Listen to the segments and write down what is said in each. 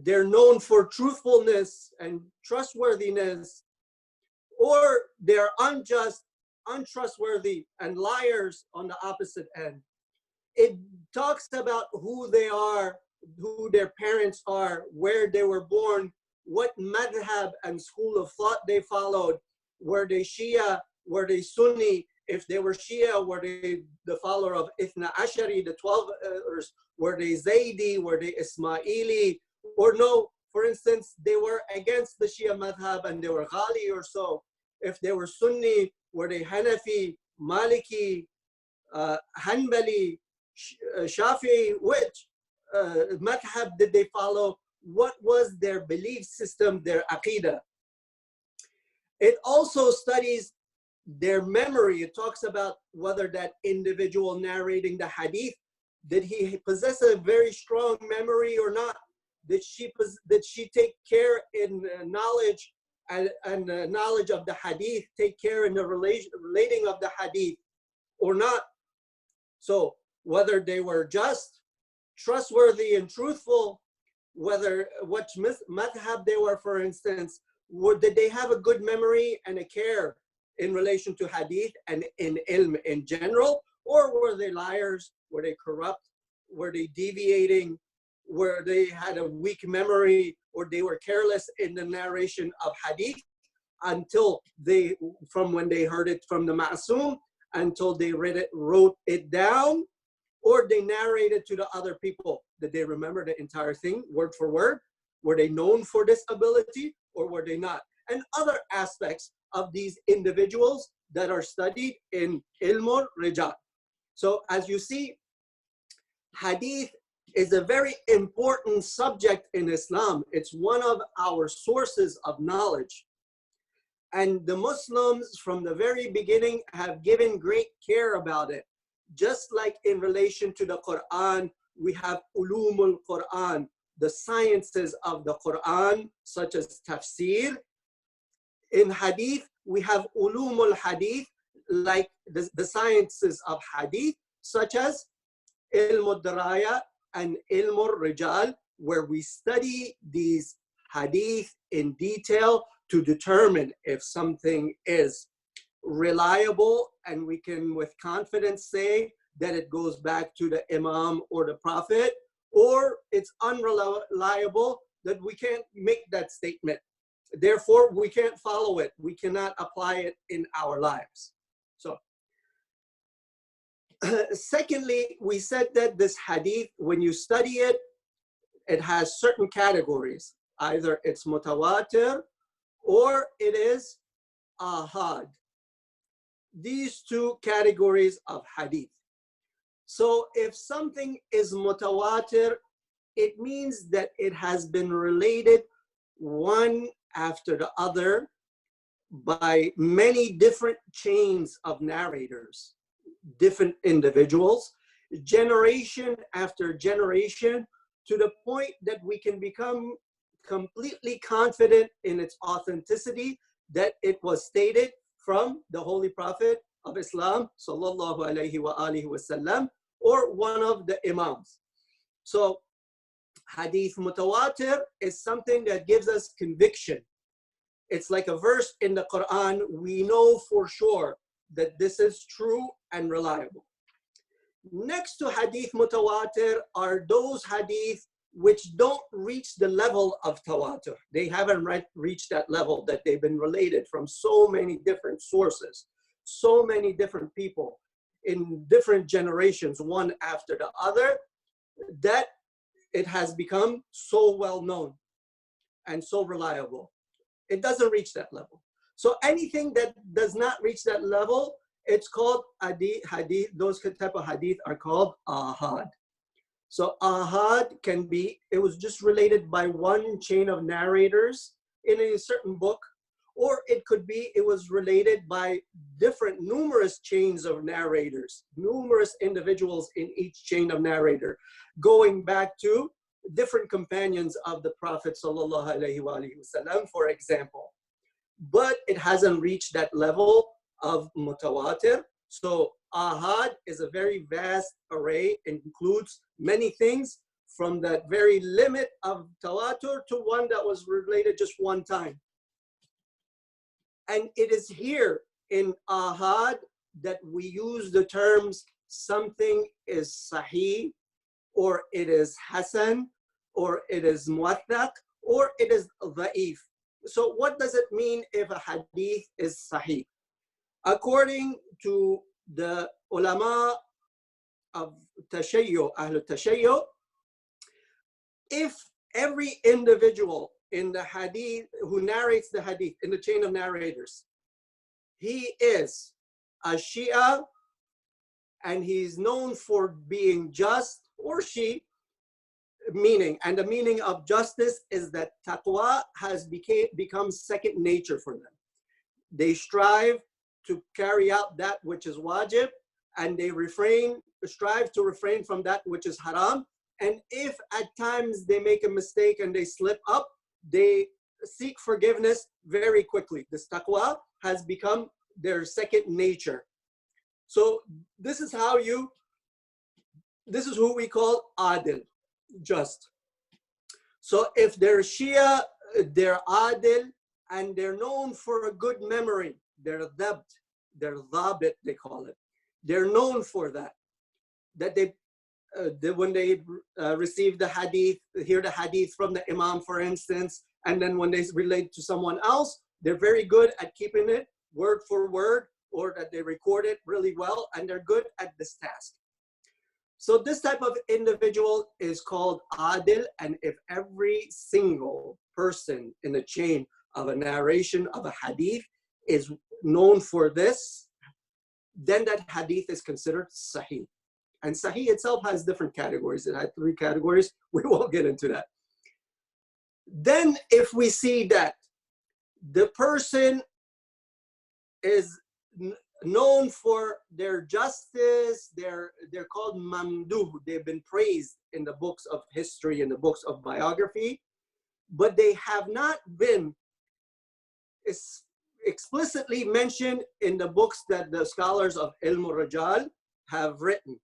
they're known for truthfulness and trustworthiness, or they're unjust, untrustworthy, and liars on the opposite end. It talks about who they are, who their parents are, where they were born, what madhab and school of thought they followed. Were they Shia? Were they Sunni? If they were Shia, were they the follower of Ithna Ashari, the 12ers? Were they Zaydi? Were they Ismaili? Or no, for instance, they were against the Shia madhab and they were Ghali or so. If they were Sunni, were they Hanafi, Maliki, Hanbali, Shafi'i? Which madhab did they follow? What was their belief system, their aqidah? It also studies their memory. It talks about whether that individual narrating the hadith, did he possess a very strong memory or not? Did she take care in knowledge and knowledge of the hadith, take care in the relating of the hadith or not? So whether they were just, trustworthy, and truthful, whether what madhab they were, for instance, did they have a good memory and a care in relation to hadith and in ilm in general, or were they liars? Were they corrupt? Were they deviating? Were they had a weak memory, or they were careless in the narration of hadith until from when they heard it from the Ma'soom until they wrote it down, or they narrated to the other people? Did they remember the entire thing word for word? Were they known for this ability, or were they not? And other aspects of these individuals that are studied in Ilmul Rijal. So as you see, hadith is a very important subject in Islam. It's one of our sources of knowledge. And the Muslims from the very beginning have given great care about it. Just like in relation to the Quran, we have ulumul Quran, the sciences of the Quran, such as tafsir. In hadith, we have ulumul hadith, like the sciences of hadith, such as ilmul diraya and ilmul rijal, where we study these hadith in detail to determine if something is reliable, and we can with confidence say that it goes back to the Imam or the Prophet, or it's unreliable, that we can't make that statement. Therefore, we can't follow it. We cannot apply it in our lives. So, secondly, we said that this hadith, when you study it, it has certain categories. Either it's mutawatir or it is ahad. These two categories of hadith. So if something is mutawatir, it means that it has been related one after the other by many different chains of narrators, different individuals, generation after generation, to the point that we can become completely confident in its authenticity, that it was stated from the Holy Prophet of Islam, sallallahu alaihi wa alihi wasallam, or one of the Imams. So hadith mutawatir is something that gives us conviction. It's like a verse in the Quran. We know for sure that this is true and reliable. Next to hadith mutawatir are those hadith which don't reach the level of tawatur. They haven't reached that level, that they've been related from so many different sources, so many different people in different generations, one after the other, that it has become so well known and so reliable. It doesn't reach that level. So anything that does not reach that level, it's called hadith. Those type of hadith are called ahad. So ahad can be, it was just related by one chain of narrators in a certain book, or it could be, it was related by numerous chains of narrators, numerous individuals in each chain of narrator, going back to different companions of the Prophet sallallahu alaihi wasallam, for example. But it hasn't reached that level of mutawatir. So ahad is a very vast array, includes many things, from that very limit of tawatur to one that was related just one time. And it is here in ahad that we use the terms something is sahih, or it is hasan, or it is muwaththaq, or it is da'if. So what does it mean if a hadith is sahih? According to the ulama of tashayyu, ahlul tashayyu, if every individual in the hadith who narrates the hadith in the chain of narrators, he is a Shia and he's known for being just, or she, meaning, and the meaning of justice is that taqwa has become second nature for them. They strive to carry out that which is wajib, and they strive to refrain from that which is haram. And if at times they make a mistake and they slip up, they seek forgiveness very quickly. This taqwa has become their second nature. So this is who we call adil, just. So if they're Shia, they're adil, and they're known for a good memory. They're dhabt, they're dhabit, they call it. They're known for that. That when they receive the hadith, hear the hadith from the imam, for instance, and then when they relate to someone else, they're very good at keeping it word for word, or that they record it really well, and they're good at this task. So this type of individual is called adil, and if every single person in the chain of a narration of a hadith is known for this, then that hadith is considered sahih. And sahih itself has different categories. It had 3 categories. We won't get into that. Then if we see that the person is known for their justice, they're called mamduh, they've been praised in the books of history, in the books of biography, but they have not been explicitly mentioned in the books that the scholars of Ilm al-Rajal have written.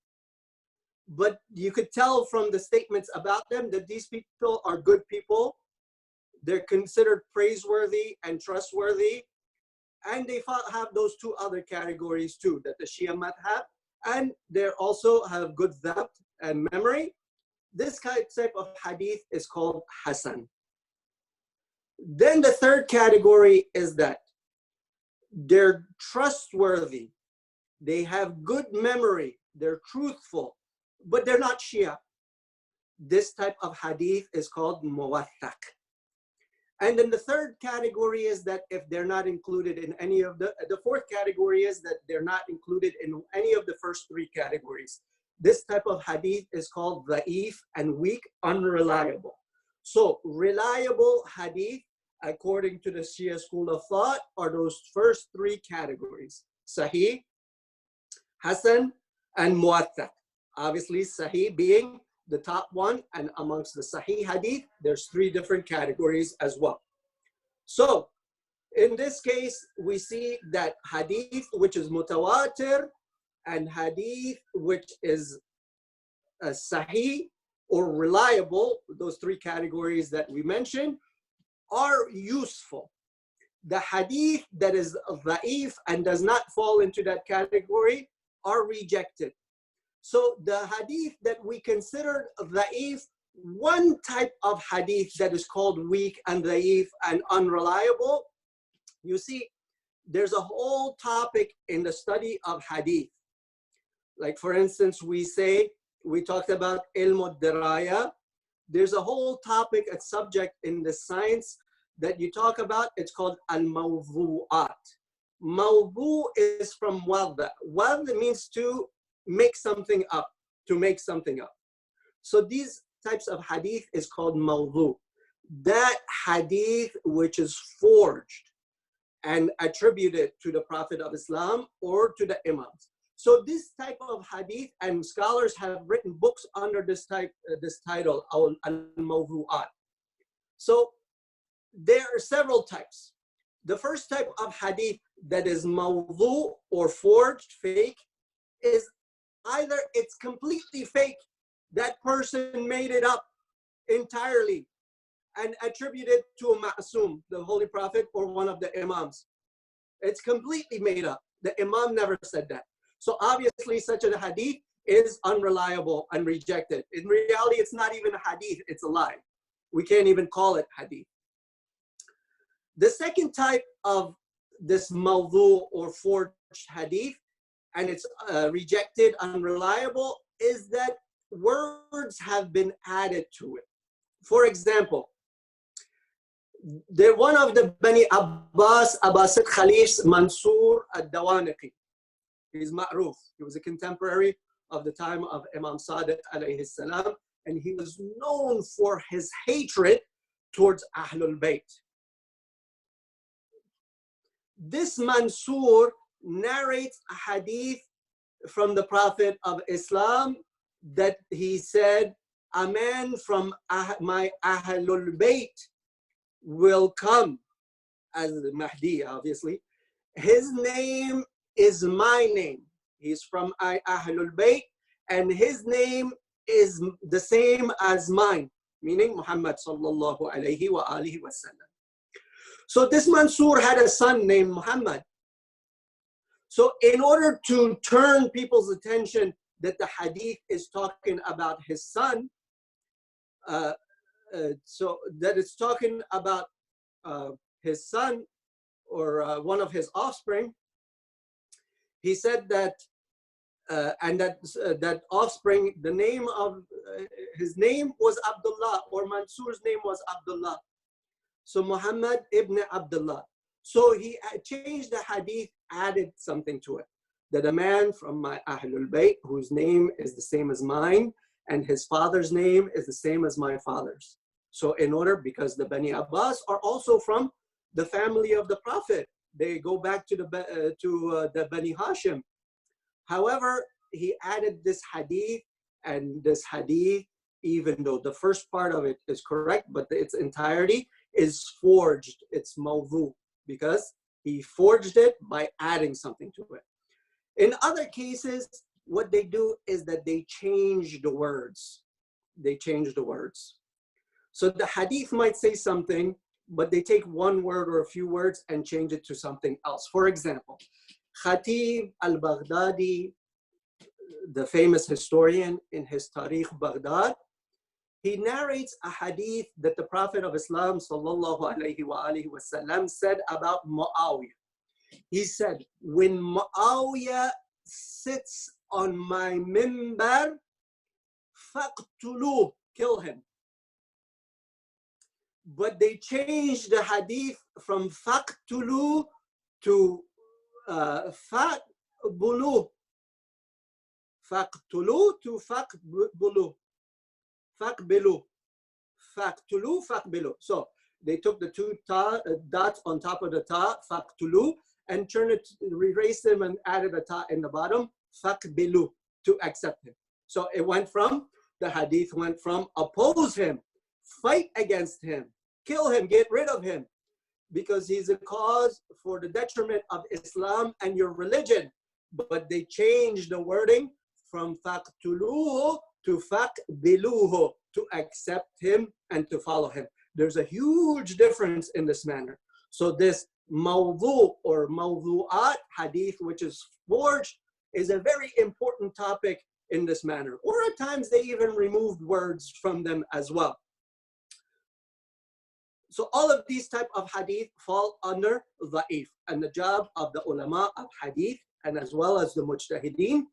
But you could tell from the statements about them that these people are good people. They're considered praiseworthy and trustworthy. And they have those 2 other categories too, that the Shia madhab, and they also have good dhabt and memory. This type of hadith is called hasan. Then the 3rd category is that they're trustworthy, they have good memory, they're truthful, but they're not Shia. This type of hadith is called muwaththaq. And then the 3rd category is that if they're not included in any of the 4th category is that they're not included in any of the first 3 categories. This type of hadith is called da'if and weak, unreliable. So reliable hadith, according to the Shia school of thought, are those first 3 categories: sahih, hasan, and muwaththaq. Obviously, sahih being the top one, and amongst the sahih hadith, there's 3 different categories as well. So in this case, we see that hadith which is mutawatir and hadith which is sahih or reliable, those 3 categories that we mentioned, are useful. The hadith that is da'if and does not fall into that category are rejected. So the hadith that we considered da'if, one type of hadith that is called weak and da'if and unreliable, you see, there's a whole topic in the study of hadith. Like for instance, we talked about ilm al-diraya. There's a whole topic, a subject in the science that you talk about. It's called al-mawdu'at. Mawdu' is from wadda. Wadda means to make something up, to make something up. So these types of hadith is called mawdu'. That hadith which is forged and attributed to the Prophet of Islam or to the Imams. So this type of hadith, and scholars have written books under this title, al-mawdu'at. So there are several types. The first type of hadith that is mawdu' or forged, fake, is either it's completely fake, that person made it up entirely and attributed to a ma'asum, the Holy Prophet or one of the Imams. It's completely made up. The Imam never said that. So obviously such a hadith is unreliable and rejected. In reality, it's not even a hadith, it's a lie. We can't even call it hadith. The second type of this mawdu or forged hadith, and it's rejected, unreliable, is that words have been added to it. For example, one of the Bani Abbas, Abbasid Khalifs, Mansur al-Dawaniqi. He's ma'ruf. He was a contemporary of the time of Imam Sadiq alayhi salam, and he was known for his hatred towards Ahlul Bayt. This Mansur narrates a hadith from the Prophet of Islam that he said, a man from my Ahlul Bayt will come as the Mahdi, obviously. His name is my name. He's from Ahlul Bayt, and his name is the same as mine, meaning Muhammad sallallahu alayhi wa alihi wa sallam. So this Mansur had a son named Muhammad. So in order to turn people's attention that the hadith is talking about his son, so that it's talking about his son or one of his offspring, he said that, and that offspring, the name of his name was Abdullah, or Mansur's name was Abdullah. So Muhammad ibn Abdullah. So he changed the hadith, added something to it, that a man from my Ahlul Bayt, whose name is the same as mine, and his father's name is the same as my father's. So in order, because the Bani Abbas are also from the family of the Prophet, they go back to the Bani Hashim. However, he added this hadith, and this hadith, even though the first part of it is correct, but its entirety is forged. It's mawdu, because he forged it by adding something to it. In other cases, what they do is that they change the words. They change the words. So the hadith might say something, but they take one word or a few words and change it to something else. For example, Khatib al-Baghdadi, the famous historian, in his Tarikh Baghdad, he narrates a hadith that the Prophet of Islam sallallahu alayhi wa alihi wa sallam said about Muawiyah. He said, when Muawiyah sits on my mimbar, faqtuluh, kill him. But they changed the hadith from faqtuluh to faqbuluh. Faqtuluh to faqbuluh. Faqbilu. Faqtulu, faqbilu. So they took the two dots on top of the ta, faqtulu, and erased them and added a ta in the bottom, faqbilu, to accept him. So the hadith went from oppose him, fight against him, kill him, get rid of him, because he's a cause for the detriment of Islam and your religion. But they changed the wording from faqtuluhu to faqbiluhu, to accept him and to follow him. There's a huge difference in this manner. So this mawdu or mawdu'at hadith, which is forged, is a very important topic in this manner. Or at times they even removed words from them as well. So all of these type of hadith fall under dha'if. And the job of the ulama of hadith, and as well as the mujtahideen,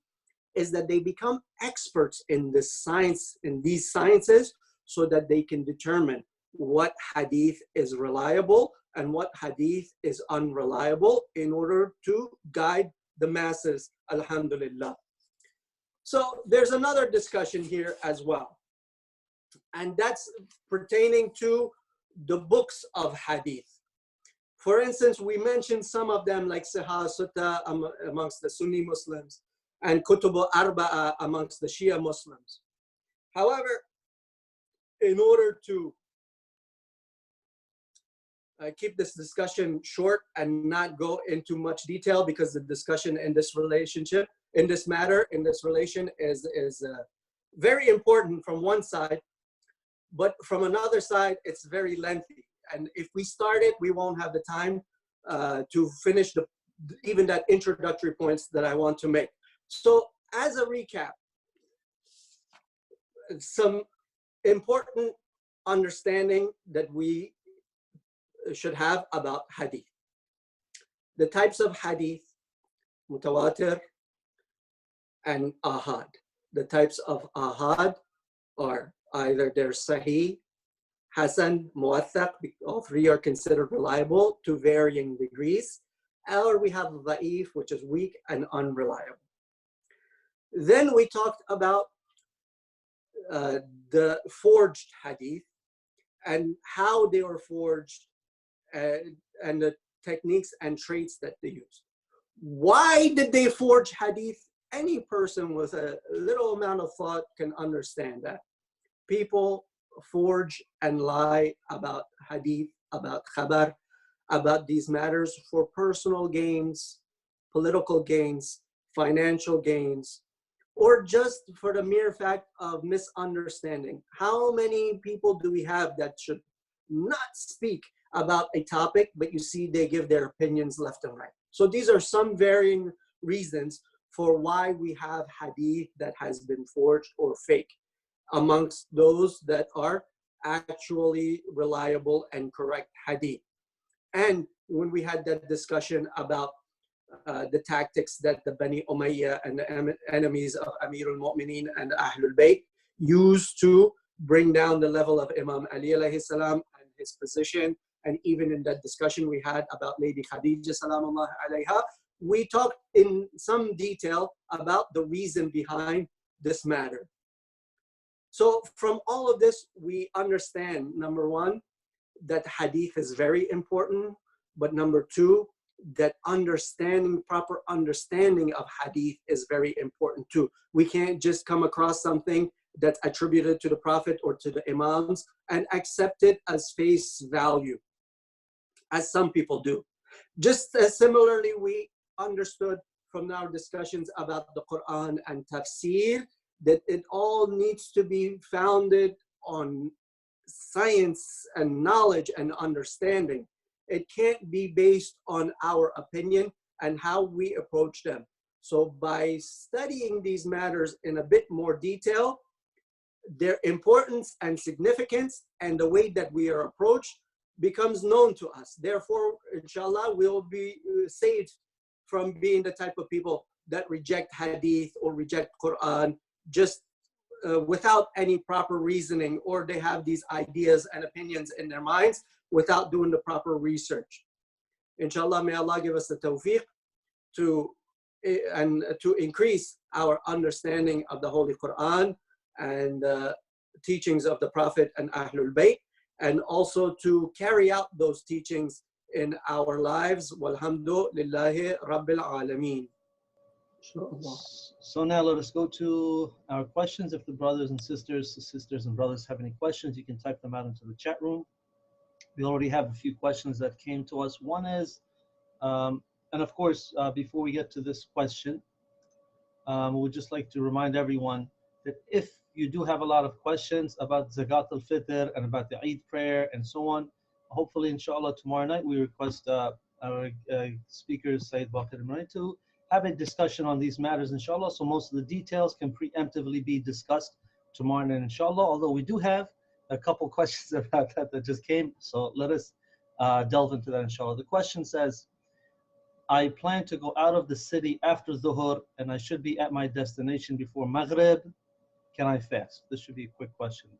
is that they become experts in this science, in these sciences, so that they can determine what hadith is reliable and what hadith is unreliable in order to guide the masses, alhamdulillah. So there's another discussion here as well, and that's pertaining to the books of hadith. For instance, we mentioned some of them like Sahih Sutta amongst the Sunni Muslims, and Kutubu Arba'a amongst the Shia Muslims. However, in order to keep this discussion short and not go into much detail, because the discussion in this relationship, in this matter, in this relation is very important from one side, but from another side, it's very lengthy. And if we start it, we won't have the time to finish even that introductory points that I want to make. So as a recap, some important understanding that we should have about hadith. The types of hadith, mutawatir and ahad. The types of ahad are either they're sahih, hasan, muwathaq, all three are considered reliable to varying degrees, or we have da'if, which is weak and unreliable. Then we talked about the forged hadith and how they were forged and the techniques and traits that they used. Why did they forge hadith? Any person with a little amount of thought can understand that. People forge and lie about hadith, about khabar, about these matters for personal gains, political gains, financial gains, or just for the mere fact of misunderstanding. How many people do we have that should not speak about a topic, but you see they give their opinions left and right? So these are some varying reasons for why we have hadith that has been forged or fake amongst those that are actually reliable and correct hadith. And when we had that discussion about the tactics that the Bani Umayyah and the enemies of Amir al-Mu'mineen and Ahlul Bayt used to bring down the level of Imam Ali alayhi salam and his position. And even in that discussion we had about Lady Khadija salamullah alayha, we talked in some detail about the reason behind this matter. So from all of this, we understand, number one, that hadith is very important, but number two, that proper understanding of hadith is very important too. We can't just come across something that's attributed to the Prophet or to the Imams and accept it as face value, as some people do. Just as similarly, we understood from our discussions about the Quran and tafsir that it all needs to be founded on science and knowledge and understanding. It can't be based on our opinion and how we approach them. So by studying these matters in a bit more detail, their importance and significance and the way that we are approached becomes known to us. Therefore, inshallah, we'll be saved from being the type of people that reject hadith or reject Quran just without any proper reasoning, or they have these ideas and opinions in their minds without doing the proper research. Inshallah, may Allah give us the tawfiq to increase our understanding of the Holy Quran and teachings of the Prophet and Ahlul Bayt, and also to carry out those teachings in our lives. Walhamdulillahi Rabbil Alameen. So now let us go to our questions. If the brothers and sisters and brothers have any questions, you can type them out into the chat room. We already have a few questions that came to us. One is, and of course, before we get to this question, we would just like to remind everyone that if you do have a lot of questions about Zakat al-Fitr and about the Eid prayer and so on, hopefully, inshallah, tomorrow night we request our speakers, Sayyid, Baqir, Imrani, to have a discussion on these matters, inshallah, so most of the details can preemptively be discussed tomorrow night, inshallah, although we do have a couple questions about that just came, so let us delve into that, inshallah. The question says, I plan to go out of the city after Dhuhr and I should be at my destination before Maghrib. Can I fast? This should be a quick question,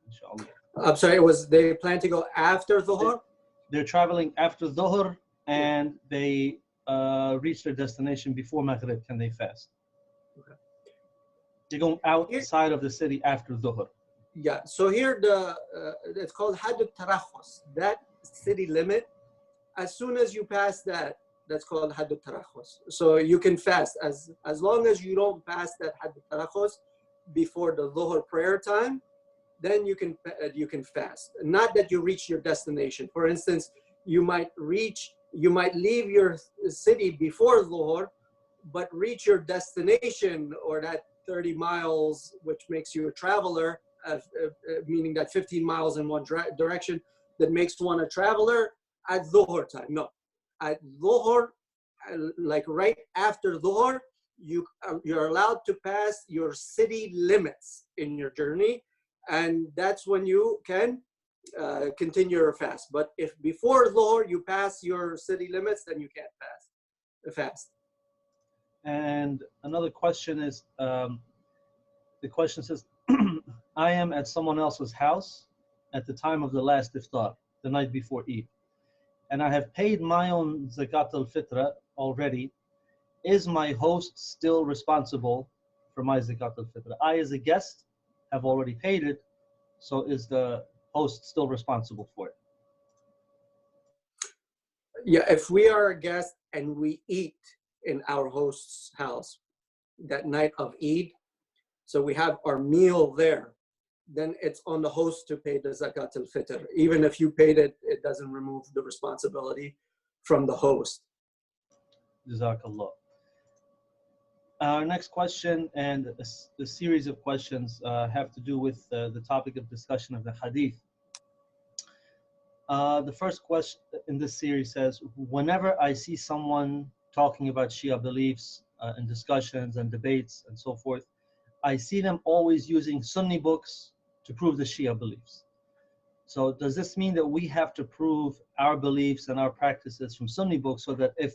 inshallah. I'm sorry, they plan to go after Dhuhr? They're traveling after Dhuhr and they reach their destination before Maghrib. Can they fast? Okay. They're going outside of the city after Dhuhr. Yeah, so here it's called Hadd al-Tarakhus, that city limit. As soon as you pass that, that's called Hadd al-Tarakhus. So you can fast as long as you don't pass that Hadd al-Tarakhus before the Dhuhr prayer time, then you can fast. Not that you reach your destination. For instance, you might leave your city before Dhuhr, but reach your destination or that 30 miles, which makes you a traveler, meaning that 15 miles in one direction, that makes one a traveler at Dhuhr time. No, at Dhuhr, like right after Dhuhr, you're allowed to pass your city limits in your journey, and that's when you can continue your fast. But if before Dhuhr you pass your city limits, then you can't fast. And another question is, the question says, I am at someone else's house at the time of the last iftar, the night before Eid, and I have paid my own zakat al-fitra already. Is my host still responsible for my zakat al-fitra? I, as a guest, have already paid it, so is the host still responsible for it? Yeah, if we are a guest and we eat in our host's house that night of Eid, so we have our meal there, then it's on the host to pay the zakat al-fitr. Even if you paid it, it doesn't remove the responsibility from the host. Jazakallah. Our next question and the series of questions have to do with the topic of discussion of the Hadith. The first question in this series says, whenever I see someone talking about Shia beliefs and discussions and debates and so forth, I see them always using Sunni books to prove the Shia beliefs. So does this mean that we have to prove our beliefs and our practices from Sunni books, so that if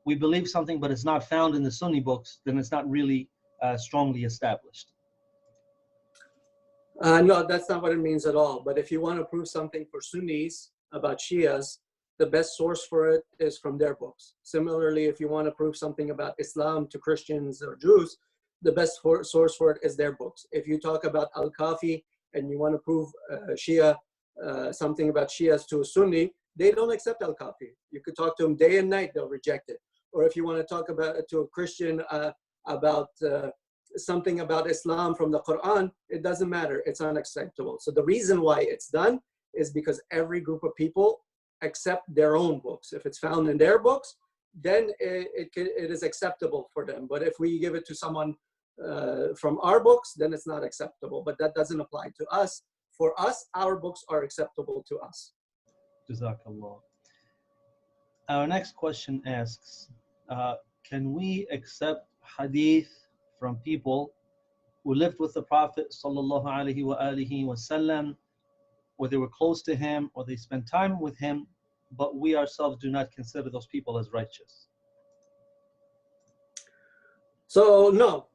we believe something but it's not found in the Sunni books, then it's not really strongly established? No, that's not what it means at all. But if you want to prove something for Sunnis about Shias, the best source for it is from their books. Similarly, if you want to prove something about Islam to Christians or Jews, the best source for it is their books. If you talk about Al-Kafi and you want to prove Shia, something about Shias to a Sunni, they don't accept Al-Kafi. You could talk to them day and night, they'll reject it. Or if you want to talk about to a Christian about something about Islam from the Quran, it doesn't matter, it's unacceptable. So the reason why it's done is because every group of people accept their own books. If it's found in their books, then it is acceptable for them. But if we give it to someone from our books, then it's not acceptable. But that doesn't apply to us. For us, our books are acceptable to us. Jazakallah. Our next question asks, can we accept hadith from people who lived with the Prophet sallallahu alaihi wasallam, or they were close to him, or they spent time with him, but we ourselves do not consider those people as righteous? So no,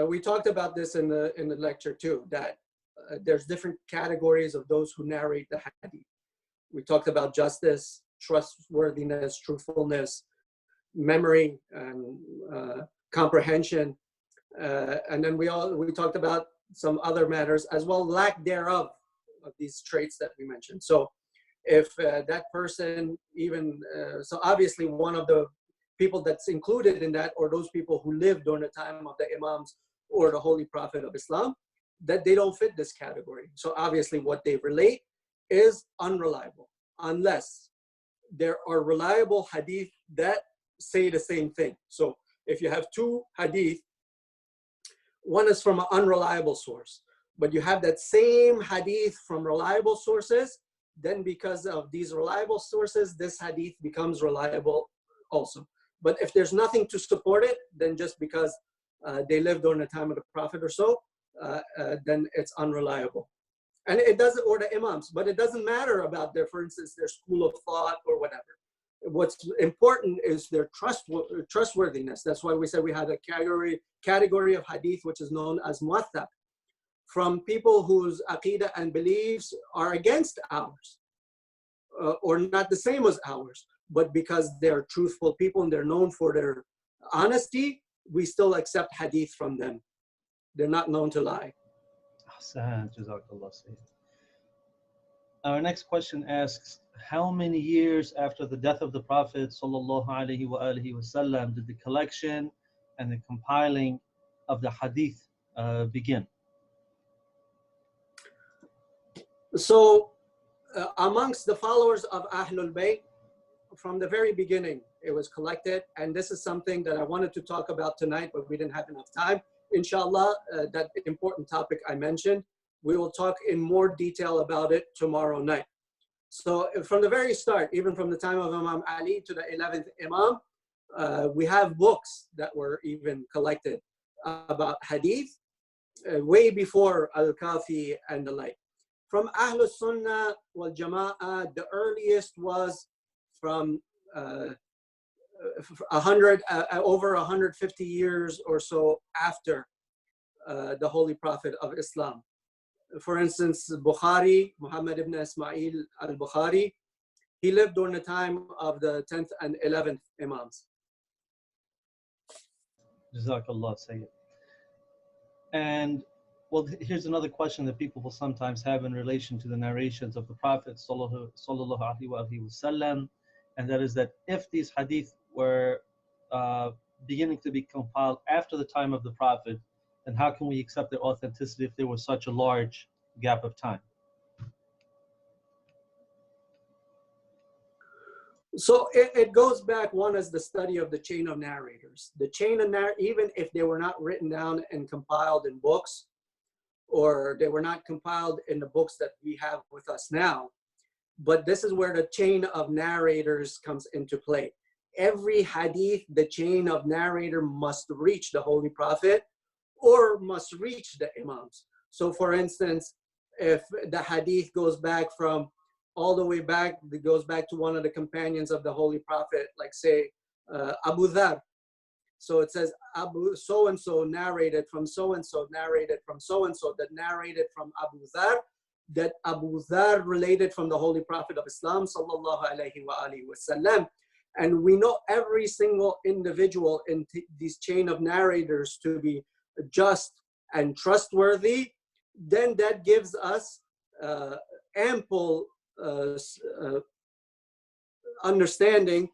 we talked about this in the lecture too, that there's different categories of those who narrate the hadith. We talked about justice, trustworthiness, truthfulness, memory, and comprehension, and then we talked about some other matters as well, lack thereof of these traits that we mentioned. So if that person even, so obviously one of the people that's included in that, or those people who lived during the time of the Imams or the Holy Prophet of Islam, that they don't fit this category. So obviously what they relate is unreliable, unless there are reliable hadith that say the same thing. So if you have two hadith, one is from an unreliable source, but you have that same hadith from reliable sources, then because of these reliable sources, this hadith becomes reliable also. But if there's nothing to support it, then just because they lived during the time of the Prophet or so, then it's unreliable. And it doesn't, or the Imams, but it doesn't matter about their, for instance, their school of thought or whatever. What's important is their trustworthiness. That's why we said we had a category of hadith which is known as muwaththaq, from people whose aqidah and beliefs are against ours, or not the same as ours, but because they're truthful people and they're known for their honesty, we still accept hadith from them. They're not known to lie. Our next question asks, how many years after the death of the Prophet ﷺ did the collection and the compiling of the hadith begin? So amongst the followers of Ahlul Bayt, from the very beginning, it was collected. And this is something that I wanted to talk about tonight, but we didn't have enough time. inshallah, that important topic I mentioned, we will talk in more detail about it tomorrow night. So from the very start, even from the time of Imam Ali to the 11th Imam, we have books that were even collected about hadith way before Al-Kafi and the like. From Ahlul Sunnah wal Jama'ah, the earliest was from over 150 years or so after the Holy Prophet of Islam. For instance, Bukhari, Muhammad ibn Ismail al-Bukhari, he lived during the time of the 10th and 11th Imams. Jazakallah, Sayyid. And well, here's another question that people will sometimes have in relation to the narrations of the Prophet sallallahu alaihi wasallam, and that is that if these hadith were beginning to be compiled after the time of the Prophet, then how can we accept their authenticity if there was such a large gap of time? So it goes back, one is the study of the chain of narrators. The chain of even if they were not written down and compiled in books, or they were not compiled in the books that we have with us now, but this is where the chain of narrators comes into play. Every hadith, the chain of narrator must reach the Holy Prophet or must reach the Imams. So for instance, if the hadith goes back from all the way back, it goes back to one of the companions of the Holy Prophet, like say Abu Dhar. So it says Abu so-and-so narrated from so-and-so, narrated from so-and-so, that narrated from Abu Dhar, that Abu Dhar related from the Holy Prophet of Islam, sallallahu alaihi wasallam. And we know every single individual in this chain of narrators to be just and trustworthy. Then that gives us ample understanding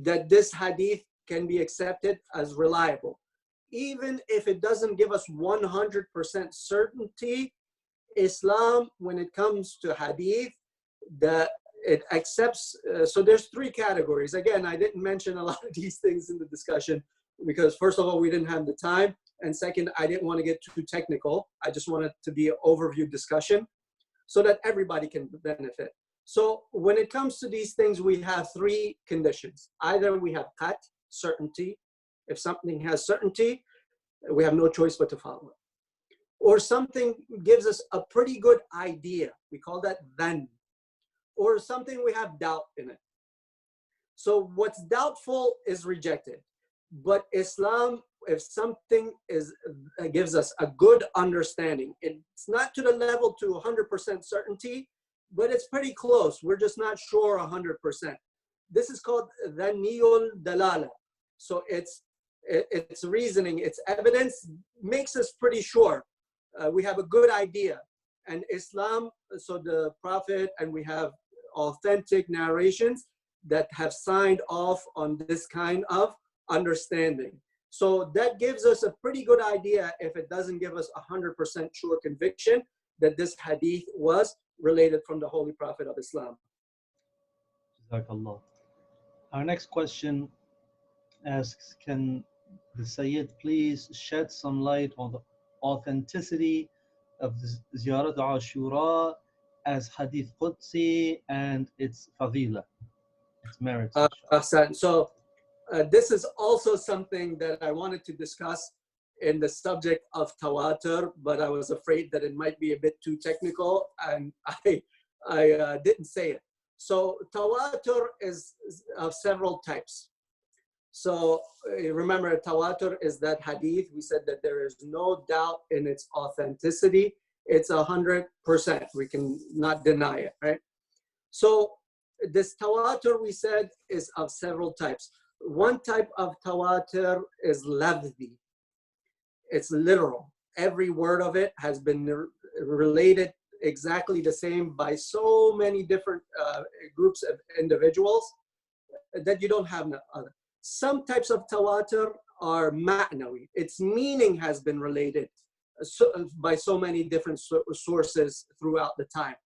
that this hadith can be accepted as reliable. Even if it doesn't give us 100% certainty, Islam, when it comes to hadith, that it accepts, so there's three categories. Again, I didn't mention a lot of these things in the discussion because first of all, we didn't have the time. And second, I didn't want to get too technical. I just wanted to be an overview discussion so that everybody can benefit. So when it comes to these things, we have three conditions. Either we have qat, certainty. If something has certainty, we have no choice but to follow it. Or something gives us a pretty good idea. We call that dhann. Or something we have doubt in it. So what's doubtful is rejected. But Islam, if something gives us a good understanding, it's not to the level to 100% certainty, but it's pretty close. We're just not sure 100%. This is called dhaniyul dalala. So it's reasoning, it's evidence, makes us pretty sure. We have a good idea. And Islam, so the Prophet, and we have authentic narrations that have signed off on this kind of understanding. So that gives us a pretty good idea, if it doesn't give us 100% sure conviction, that this hadith was related from the Holy Prophet of Islam. Jazakallah. Our next question asks, can the Sayyid please shed some light on the authenticity of the Ziyarat Ashura as Hadith Qudsi and its fadila, its merits? So this is also something that I wanted to discuss in the subject of tawatur, but I was afraid that it might be a bit too technical, and I didn't say it. So tawatur is of several types. So remember, tawatur is that hadith. We said that there is no doubt in its authenticity. It's 100%. We can not deny it, right? So this tawatur, we said, is of several types. One type of tawatur is lafzi. It's literal. Every word of it has been related exactly the same by so many different groups of individuals that you don't have other. Some types of tawatur are ma'nawi. Its meaning has been related by so many different sources throughout the time.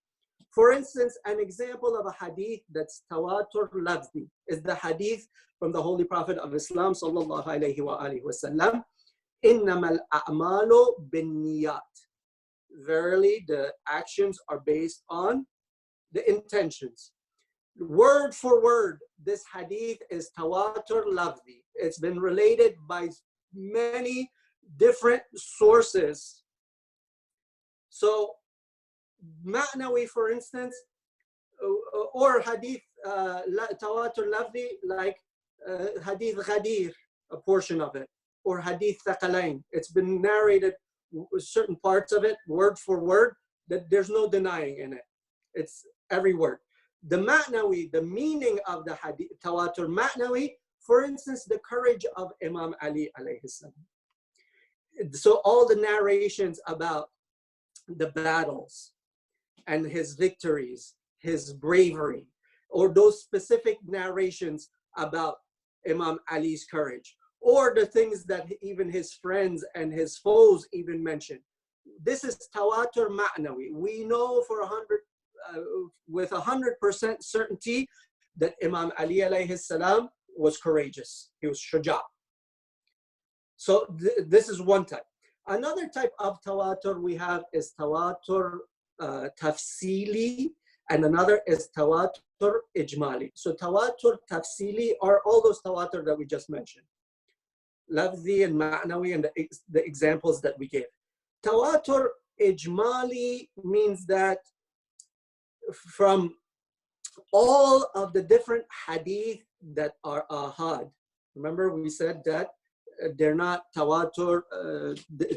For instance, an example of a hadith that's tawatur lafzi is the hadith from the Holy Prophet of Islam, sallallahu alaihi wasallam. إِنَّمَا الْأَعْمَالُ بِالنِّيَّاتِ. Verily, the actions are based on the intentions. Word for word, this hadith is tawatur lafzi. It's been related by many different sources. So, ma'nawi, for instance, or hadith tawatur lafzi, like hadith ghadir, a portion of it, or hadith thaqalain. It's been narrated, certain parts of it, word for word, that there's no denying in it. It's every word. The ma'nawi, the meaning of the hadith, tawatur ma'nawi, for instance, the courage of Imam Ali alayhi salam. So all the narrations about the battles and his victories, his bravery, or those specific narrations about Imam Ali's courage, or the things that even his friends and his foes even mention. This is tawatur ma'nawi. We know for with 100% certainty that Imam Ali alayhi salam was courageous. He was shuja'. So this is one type. Another type of tawatur we have is tawatur tafsili, and another is tawatur ijmali. So tawatur tafsili are all those tawatur that we just mentioned, lafzi and ma'nawi, and the examples that we gave. Tawatur ijmali means that from all of the different hadith that are ahad. Remember, we said that they're not tawatur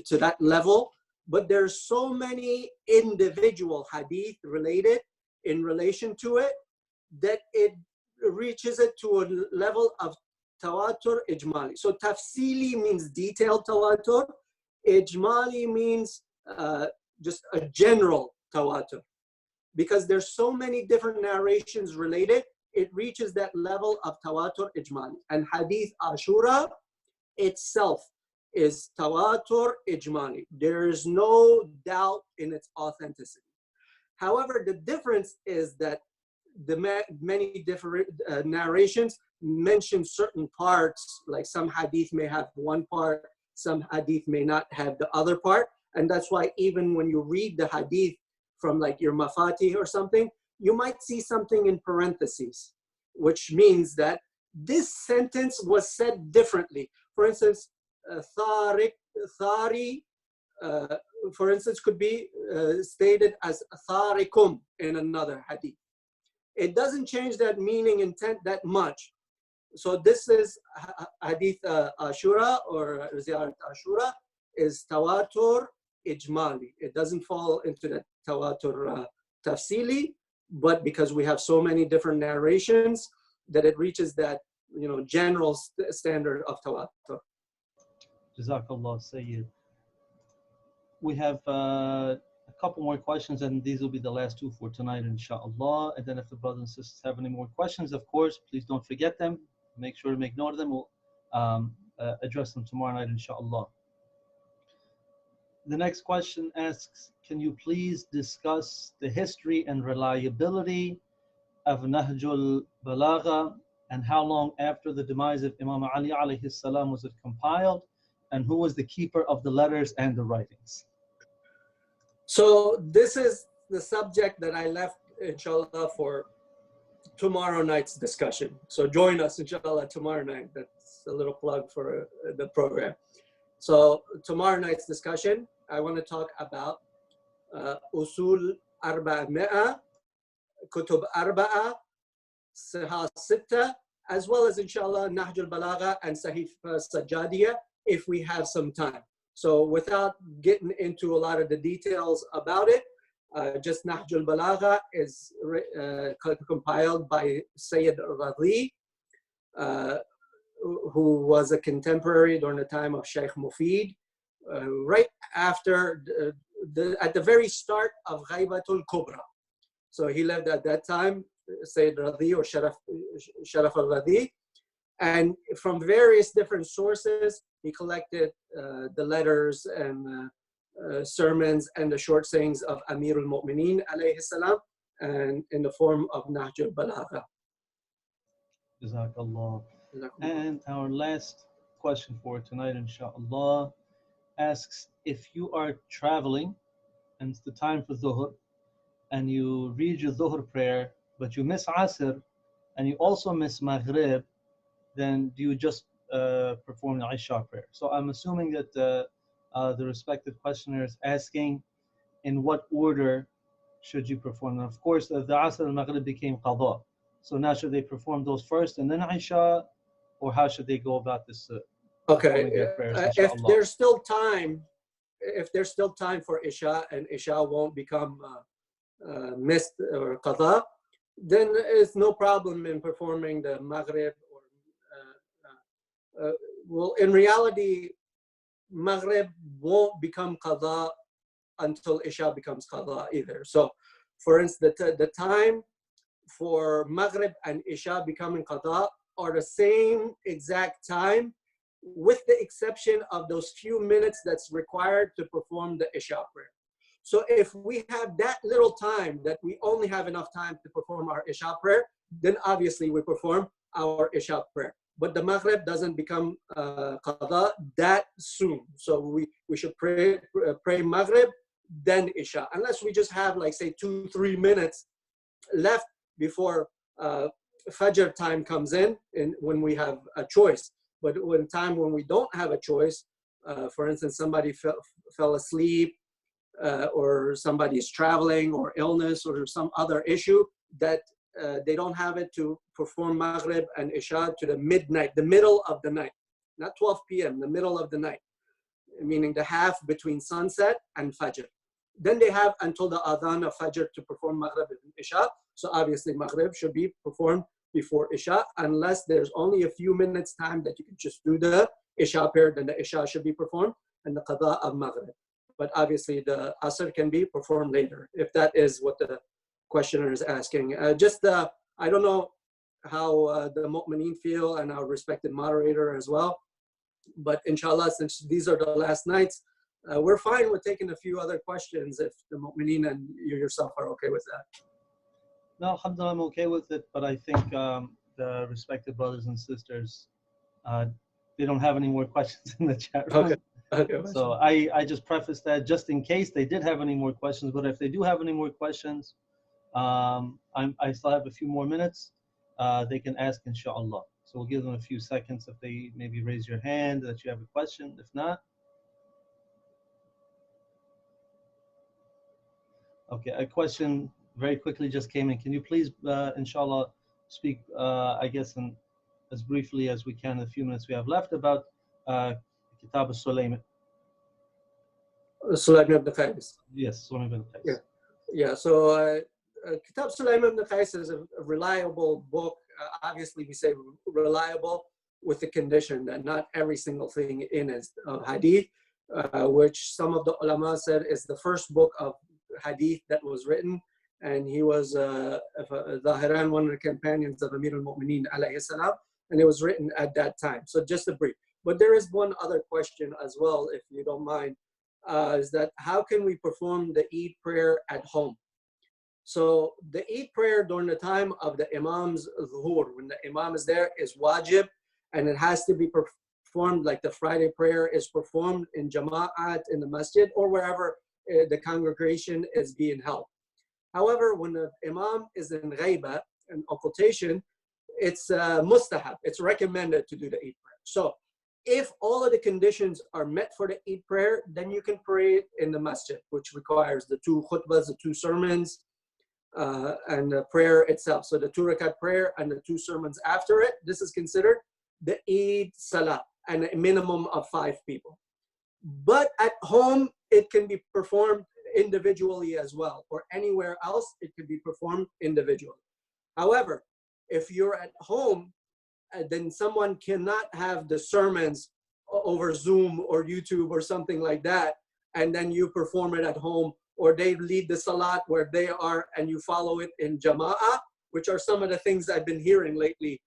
to that level, but there's so many individual hadith related in relation to it that it reaches it to a level of tawatur ijmali. So tafsili means detailed tawatur. Ijmali means just a general tawatur. Because there's so many different narrations related, it reaches that level of tawatur ijmali. And hadith Ashura itself is tawatur ijmali. There is no doubt in its authenticity. However, the difference is that the many different narrations mention certain parts, like some hadith may have one part, some hadith may not have the other part. And that's why even when you read the hadith from like your mafatih or something, you might see something in parentheses, which means that this sentence was said differently. For instance, thari, for instance, could be stated as tharikum in another hadith. It doesn't change that meaning intent that much. So this is hadith Ashura or Ziyarat Ashura is tawatur ijmali. It doesn't fall into that tawatur tafsili, but because we have so many different narrations that it reaches that, you know, general standard of tawatur. Jazakallah, Sayyid. We have a couple more questions, and these will be the last two for tonight, inshallah. And then if the brothers and sisters have any more questions, of course, please don't forget them. Make sure to make note of them. We'll address them tomorrow night, inshallah. The next question asks, can you please discuss the history and reliability of Nahjul Balagha, and how long after the demise of Imam Ali alayhi salam was it compiled, and who was the keeper of the letters and the writings? So this is the subject that I left, inshallah, for tomorrow night's discussion. So join us, inshallah, tomorrow night. That's a little plug for the program. So tomorrow night's discussion, I want to talk about Usul Arba'a, Kutub Arba'a, Sihah Sitta, as well as, inshallah, Nahjul Balagha and Sahih Sajjadiyah, if we have some time. So without getting into a lot of the details about it, just Nahjul Balagha is compiled by Sayyid Radhi, who was a contemporary during the time of Shaykh Mufid, right after, at the very start of Ghaibatul Kubra. So he lived at that time, Sayyid Radhi or Sharaf al-Radhi. And from various different sources, he collected the letters and sermons and the short sayings of Amir al-Mu'mineen alayhi salam, and in the form of Nahjul Balagha. Jazakallah. And our last question for tonight, inshallah, asks, if you are traveling and it's the time for Dhuhr, and you read your Dhuhr prayer, but you miss Asr, and you also miss Maghrib, then do you just perform the Isha prayer? So I'm assuming that the respective questioner is asking, in what order should you perform? And of course, the Asr and Maghrib became Qadha. So now should they perform those first and then Isha, or how should they go about this performing their prayers, If inshallah? there's still time, if there's still time for Isha and Isha won't become missed or qada, then it's no problem in performing the Maghrib. Or well, in reality, Maghrib won't become qada until Isha becomes qada either. So, for instance, the time for Maghrib and Isha becoming qada are the same exact time, with the exception of those few minutes that's required to perform the Isha prayer. So if we have that little time, that we only have enough time to perform our Isha prayer, then obviously we perform our Isha prayer. But the Maghrib doesn't become qada that soon. So we should pray Maghrib, then Isha. Unless we just have, like, say, 2-3 minutes left before Fajr time comes in when we have a choice. But when we don't have a choice, for instance, somebody fell asleep, or somebody is traveling, or illness, or some other issue that they don't have it to perform Maghrib and Isha to the midnight, the middle of the night, not 12 p.m., the middle of the night, meaning the half between sunset and Fajr. Then they have until the adhan of Fajr to perform Maghrib and Isha. So obviously Maghrib should be performed before Isha, unless there's only a few minutes time that you can just do the Isha prayer, then the Isha should be performed, and the qada of Maghrib. But obviously the Asr can be performed later, if that is what the questioner is asking. I don't know how the mu'mineen feel, and our respected moderator as well. But inshallah, since these are the last nights, we're fine with taking a few other questions if the mu'mineen and you yourself are okay with that. No, alhamdulillah, I'm okay with it, but I think the respected brothers and sisters, they don't have any more questions in the chat room. Okay. So I just preface that just in case they did have any more questions. But if they do have any more questions, I still have a few more minutes. They can ask, inshallah. So we'll give them a few seconds if they maybe raise your hand that you have a question. If not, okay, a question very quickly just came in. Can you please, inshallah, speak, I guess, as briefly as we can in the few minutes we have left about Kitab al-Sulayman? Sulaiman ibn Qais. Yes, Sulaiman ibn Qais. Yeah. So Kitab Sulaiman ibn Qais is a reliable book. Obviously, we say reliable with the condition that not every single thing in is hadith, which some of the ulama said is the first book of hadith that was written. And he was Zahiran, one of the companions of Amir al-Mu'mineen alayhi salam, and it was written at that time. So just a brief. But there is one other question as well, if you don't mind, is that how can we perform the Eid prayer at home? So the Eid prayer during the time of the Imam's Zuhur, when the Imam is there, is wajib, and it has to be performed like the Friday prayer is performed in Jama'at, in the masjid, or wherever the congregation is being held. However, when the Imam is in ghaiba, in occultation, it's mustahab, it's recommended to do the Eid prayer. So if all of the conditions are met for the Eid prayer, then you can pray in the masjid, which requires the 2 khutbahs, the 2 sermons, and the prayer itself. So the 2 rakat prayer and the 2 sermons after it, this is considered the Eid Salah, and a minimum of 5 people. But at home, it can be performed individually as well, or anywhere else, it could be performed individually. However, if you're at home, then someone cannot have the sermons over Zoom or YouTube or something like that, and then you perform it at home, or they lead the salat where they are and you follow it in jama'ah, which are some of the things I've been hearing lately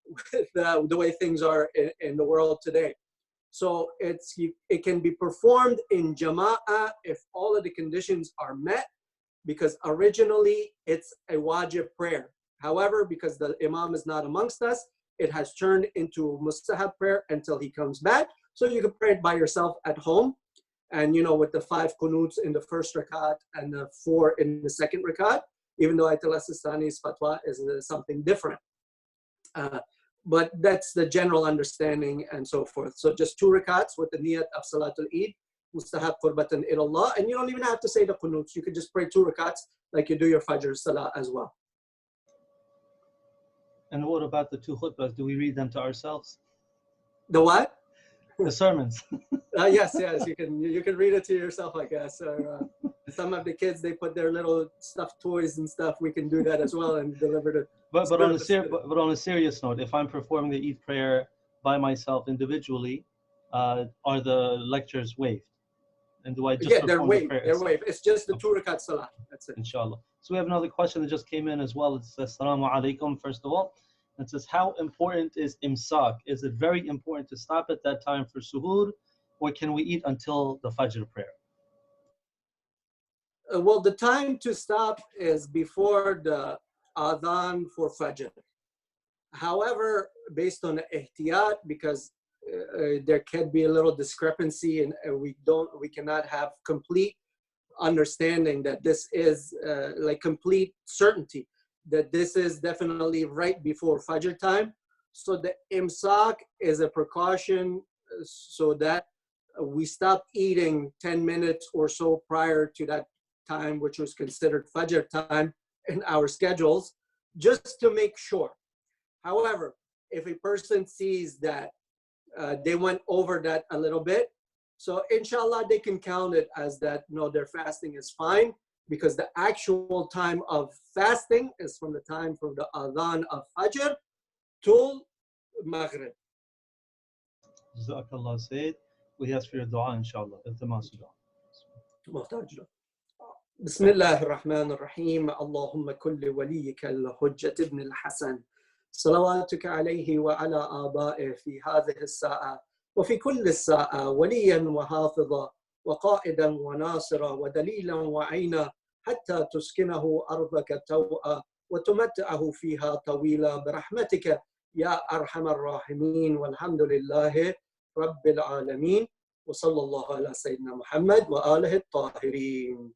with the way things are in the world today. So it can be performed in jama'ah if all of the conditions are met, because originally it's a wajib prayer. However, because the Imam is not amongst us, it has turned into mustahab prayer until he comes back. So you can pray it by yourself at home. And with the 5 qunuts in the first rakat and the 4 in the second rakat, even though Ayat al-Sistani's fatwa is something different. But that's the general understanding and so forth. So just 2 rakats with the niyat of Salatul Eid, mustahab qurbatan ilallah. And you don't even have to say the qunuts. You could just pray 2 rakats like you do your Fajr Salah as well. And what about the 2 khutbahs? Do we read them to ourselves? The what? The sermons. Yes, you can read it to yourself, I guess. Or some of the kids, they put their little stuffed toys and stuff. We can do that as well and deliver it. But on a serious note, if I'm performing the Eid prayer by myself individually, are the lectures waived? And do I just they're perform waived. the prayer They're itself? waived. It's just the 2 rakat salah. That's it. Inshallah. So we have another question that just came in as well. It says, Assalamu alaikum, first of all. It says, how important is imsak? Is it very important to stop at that time for suhoor, or can we eat until the Fajr prayer? Well, the time to stop is before the adhan for Fajr. However, based on the ihtiyat, because there can be a little discrepancy and we cannot have complete understanding that this is like complete certainty that this is definitely right before Fajr time. So the imsak is a precaution so that we stop eating 10 minutes or so prior to that time, which was considered Fajr time in our schedules, just to make sure. However, if a person sees that they went over that a little bit, so inshallah they can count it as that, their fasting is fine, because the actual time of fasting is from the time from the adhan of Fajr till Maghrib. Jazakallah, Sayyid. We ask for your dua, inshallah. بسم الله الرحمن الرحيم اللهم كل وليك الحجة ابن الحسن صلواتك عليه وعلى آبائه في هذه الساعة وفي كل الساعة وليا وحافظا وقائدا وناصرا ودليلا وعينا حتى تسكنه أرضك توأ وتمتعه فيها طويلا برحمتك يا أرحم الراحمين والحمد لله رب العالمين وصلى الله على سيدنا محمد وآله الطاهرين.